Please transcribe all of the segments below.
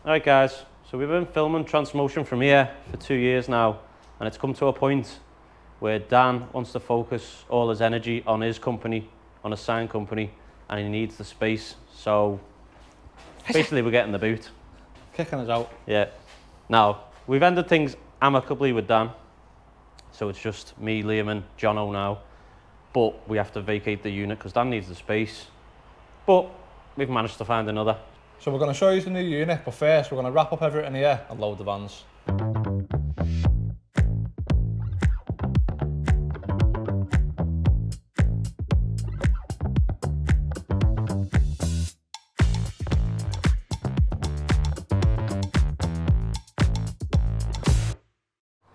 Alright guys, so we've been filming Transformotion from here for 2 years now, and it's come to a point where Dan wants to focus all his energy on his company, on a sign company, and he needs the space. So basically we're getting the boot. Kicking us out. Yeah. Now, we've ended things amicably with Dan, so it's just me, Liam and Jono now, but we have to vacate the unit because Dan needs the space, but we've managed to find another. So we're going to show you the new unit, but first we're going to wrap up everything here and load the vans.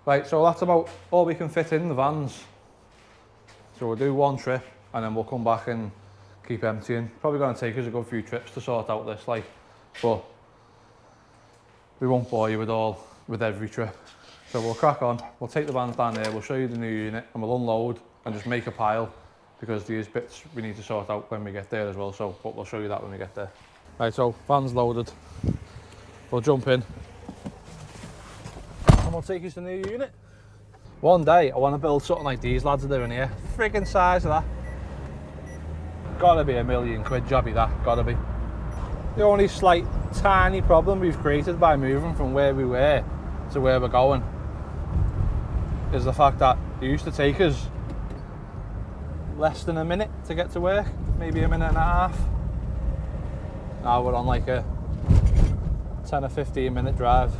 Right, so that's about all we can fit in the vans. So we'll do one trip and then we'll come back and keep emptying. Probably going to take us a good few trips to sort out this, but we won't bore you with every trip. So we'll crack on, we'll take the vans down there, we'll show you the new unit and we'll unload and just make a pile because there's bits we need to sort out when we get there as well, but we'll show you that when we get there. Right, so van's loaded, we'll jump in and we'll take us to the new unit. One day I want to build something like these lads are doing here. Friggin' size of that. Gotta be £1 million jobby, that, gotta be. The only slight tiny problem we've created by moving from where we were to where we're going is the fact that it used to take us less than a minute to get to work, maybe a minute and a half. Now we're on like a 10 or 15 minute drive.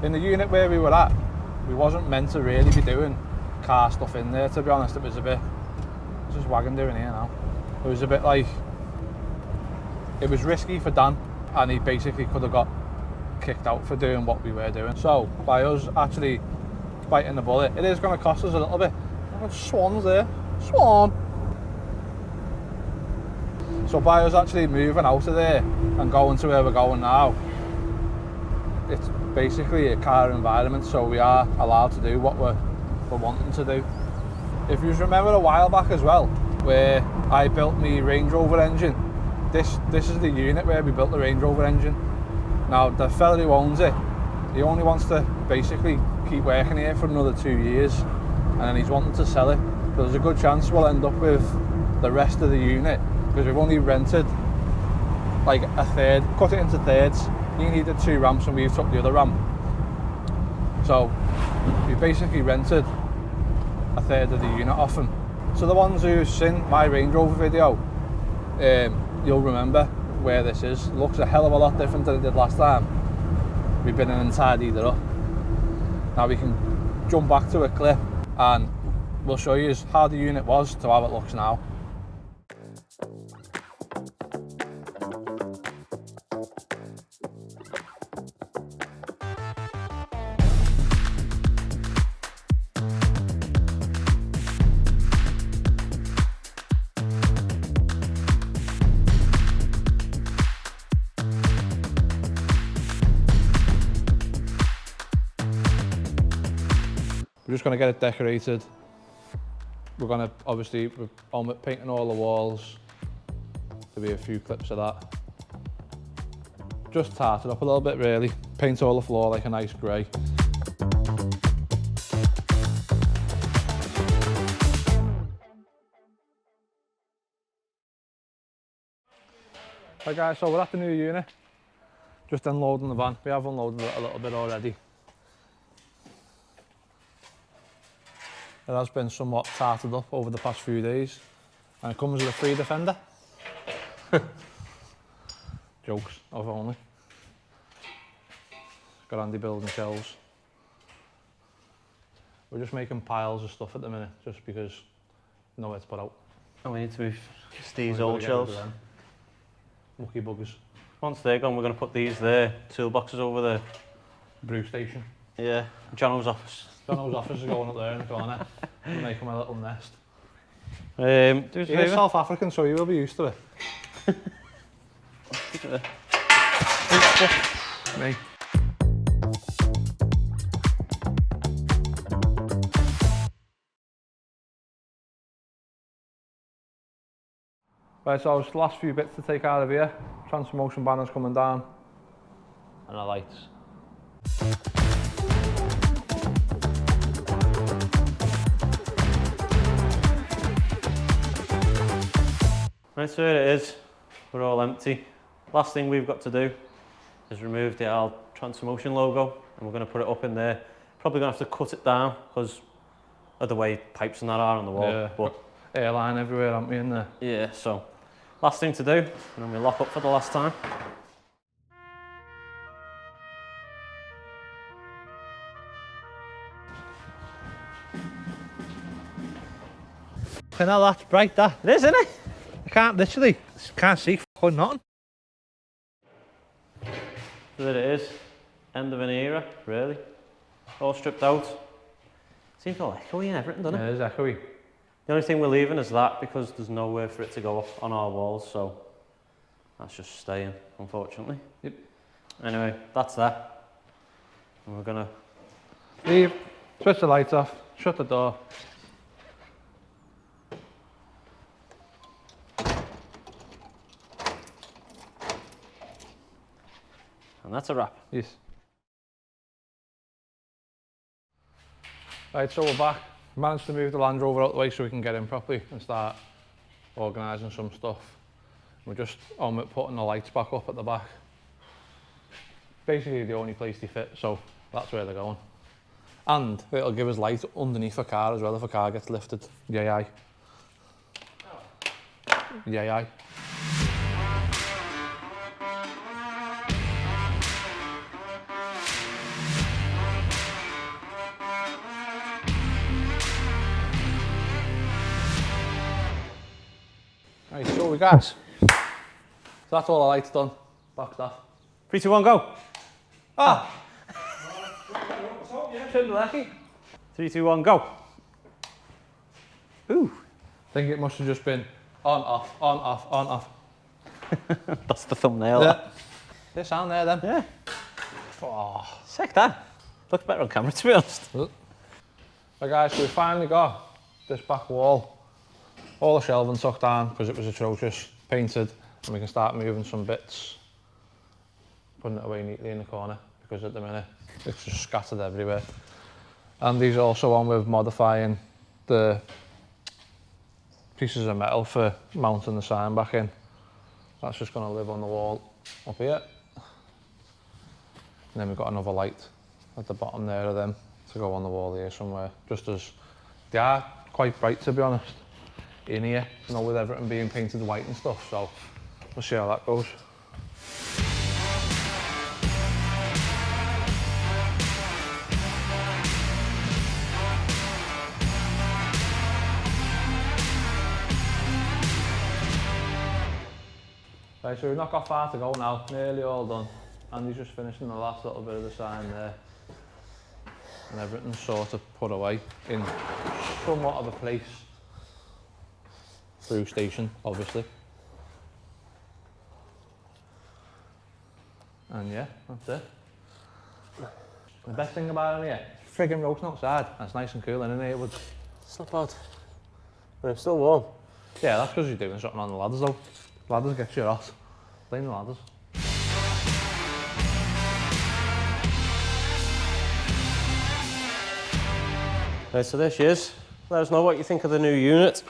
In the unit where we were at, we wasn't meant to really be doing car stuff in there, to be honest. It was just wagon doing here now. It was a bit like, it was risky for Dan and he basically could have got kicked out for doing what we were doing. So by us actually biting the bullet, it is going to cost us a little bit. Oh, Swan's there, Swan! So by us actually moving out of there and going to where we're going now, it's basically a car environment, so we are allowed to do what we're wanting to do. If you remember a while back as well, where I built my Range Rover engine, this is the unit where we built the Range Rover engine. Now the fella who owns it, he only wants to basically keep working here for another 2 years, and then he's wanting to sell it. But there's a good chance we'll end up with the rest of the unit because we've only rented like a third, cut it into thirds. He needed 2 ramps and we've took the other ramp. So we basically rented a third of the unit off him. So the ones who've seen my Range Rover video, you'll remember where this is. It looks a hell of a lot different than it did last time. We've been in and tidied it up. Now we can jump back to a clip and we'll show you how the unit was to how it looks now. We're just going to get it decorated. We're going to, obviously, we're painting all the walls. There'll be a few clips of that. Just tart it up a little bit really. Paint all the floor like a nice grey. Right guys, so we're at the new unit. Just unloading the van. We have unloaded it a little bit already. It has been somewhat tarted up over the past few days, and it comes with a free defender. Jokes, if only. Got handy building shelves. We're just making piles of stuff at the minute, just because nowhere to put out. And we need to move Steve's old shelves. Lucky buggers. Once they're gone, we're going to put these there, toolboxes over there. Brew station. Yeah, Jono's office. Jono's office is going up there in the corner. We'll make him a little nest. He's South African, so you will be used to it. Me. Right, so it's the last few bits to take out of here. Transformotion banner's coming down. and the lights. Right, so here it is. We're all empty. Last thing we've got to do is remove the old Transformotion logo, and we're going to put it up in there. Probably going to have to cut it down because of the way pipes and that are on the wall. Yeah, but airline everywhere, aren't we, in there? yeah, so last thing to do, and then we lock up for the last time. Can I that's bright, that? It is, isn't it? I can't literally, can't see f***ing nothing. So there it is. End of an era, really. All stripped out. Seems all echoey and everything, doesn't it? Yeah, it is echoey. The only thing we're leaving is that because there's nowhere for it to go up on our walls, so that's just staying, unfortunately. Yep. Anyway, that's that. And we're gonna Leave, switch the lights off, shut the door. and that's a wrap. Yes. Right, so we're back. Managed to move the Land Rover out the way so we can get in properly and start organising some stuff. We're just on with putting the lights back up at the back. Basically the only place they fit, so that's where they're going. And it'll give us light underneath a car as well if a car gets lifted. Yay. Yay. Right, so we got. So that's all the lights done. Boxed off. 3, 2, 1, go. Ah! Shouldn't be lucky. 3, 2, 1, go. Ooh. I think it must have just been on, off, on, off, on, off. That's the thumbnail. Yeah. This sound there then. Yeah. Oh. Sick that. Looks better on camera, to be honest. Right guys, so we finally got this back wall. All the shelving took down because it was atrocious. Painted, and we can start moving some bits. Putting it away neatly in the corner because at the minute it's just scattered everywhere. And these also on with modifying the pieces of metal for mounting the sign back in. That's just going to live on the wall up here. And then we've got another light at the bottom there of them to go on the wall here somewhere. Just as they are quite bright, to be honest, in here, you know, with everything being painted white and stuff. So we'll see how that goes. Right, so we've not got far to go now, nearly all done. Andy's just finishing the last little bit of the sign there. And everything's sort of put away in somewhat of a place. Through station, obviously. And yeah, that's it. The best thing about it here, it's friggin' roasting outside, and it's nice and cool in here. It's not bad. But it's still warm. Yeah, that's because you're doing something on the ladders though. Ladders get you hot. Blame the ladders. Right, so there she is. Let us know what you think of the new unit.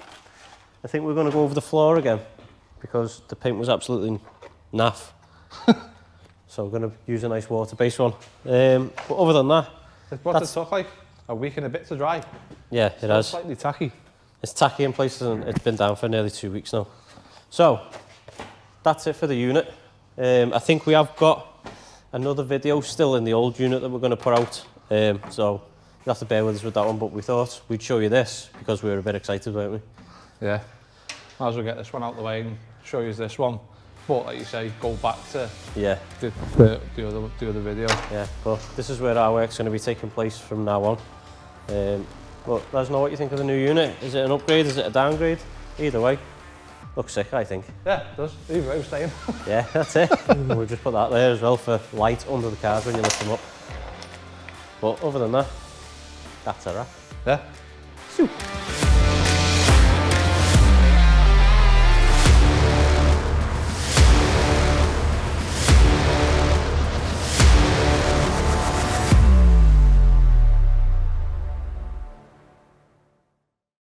I think we're going to go over the floor again because the paint was absolutely naff. So we're going to use a nice water-based one. But other than that, What's it took like? A week and a bit to dry? Yeah, it has. Slightly tacky. It's tacky in places and it's been down for nearly 2 weeks now. So that's it for the unit. I think we have got another video still in the old unit that we're going to put out. So you'll have to bear with us with that one, but we thought we'd show you this because we were a bit excited, weren't we? Yeah. Might as well get this one out the way and show you this one. But like you say, go back to Yeah. the other video. Yeah, but this is where our work's going to be taking place from now on. But let us know what you think of the new unit. Is it an upgrade? Is it a downgrade? Either way, looks sick, I think. Yeah, it does. Either way, we're staying. Yeah, that's it. We'll just put that there as well for light under the cars when you lift them up. But other than that, that's a wrap. Yeah. Super.